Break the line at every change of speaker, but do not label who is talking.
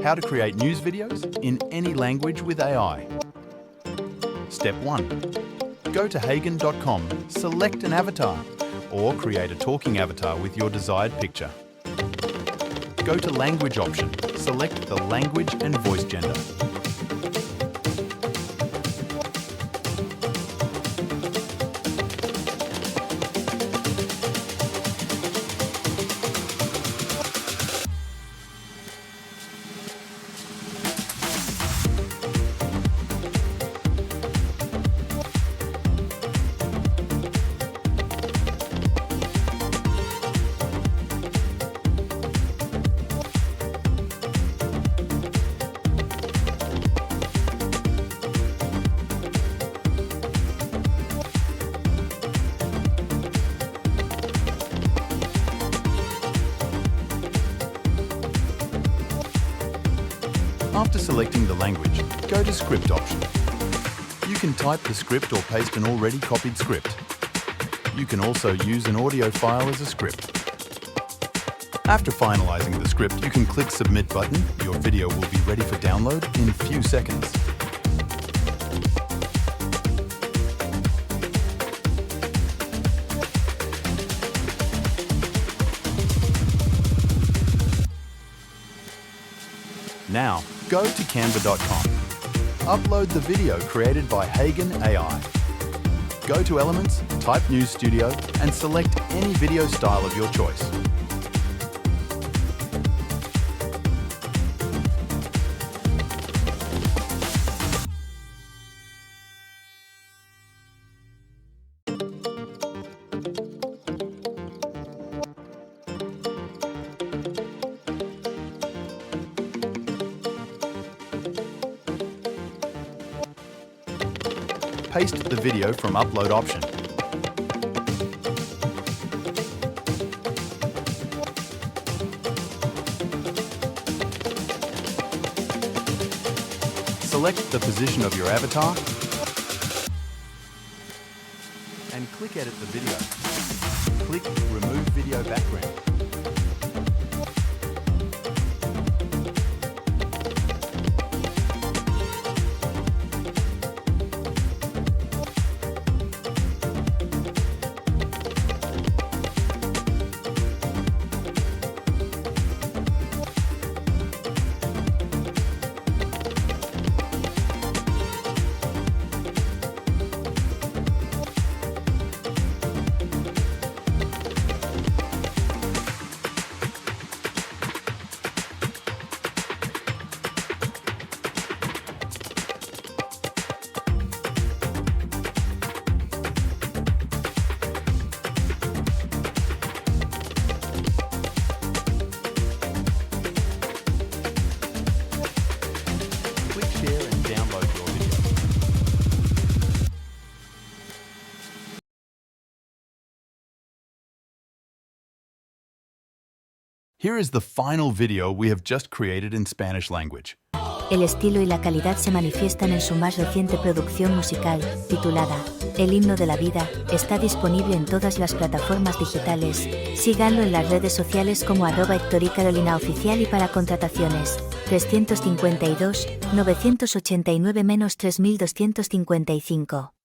How to create news videos in any language with AI. Step 1. Go to hagen.com, select an avatar, or create a talking avatar with your desired picture. Go to Language option, select the language and voice gender. After selecting the language, go to Script option. You can type the script or paste an already copied script. You can also use an audio file as a script. After finalizing the script, you can click Submit button. Your video will be ready for download in a few seconds. Now, go to Canva.com. Upload the video created by Hagen AI. Go to Elements, type News Studio, and select any video style of your choice. Paste the video from Upload option. Select the position of your avatar and click Edit the video. Click Remove Video Background. Here is the final video we have just created in Spanish language.
El estilo y la calidad se manifiestan en su más reciente producción musical, titulada El himno de la vida. Está disponible en todas las plataformas digitales. Síganlo en las redes sociales como @HectorYCarolinaOficial y para contrataciones 352 989 3255.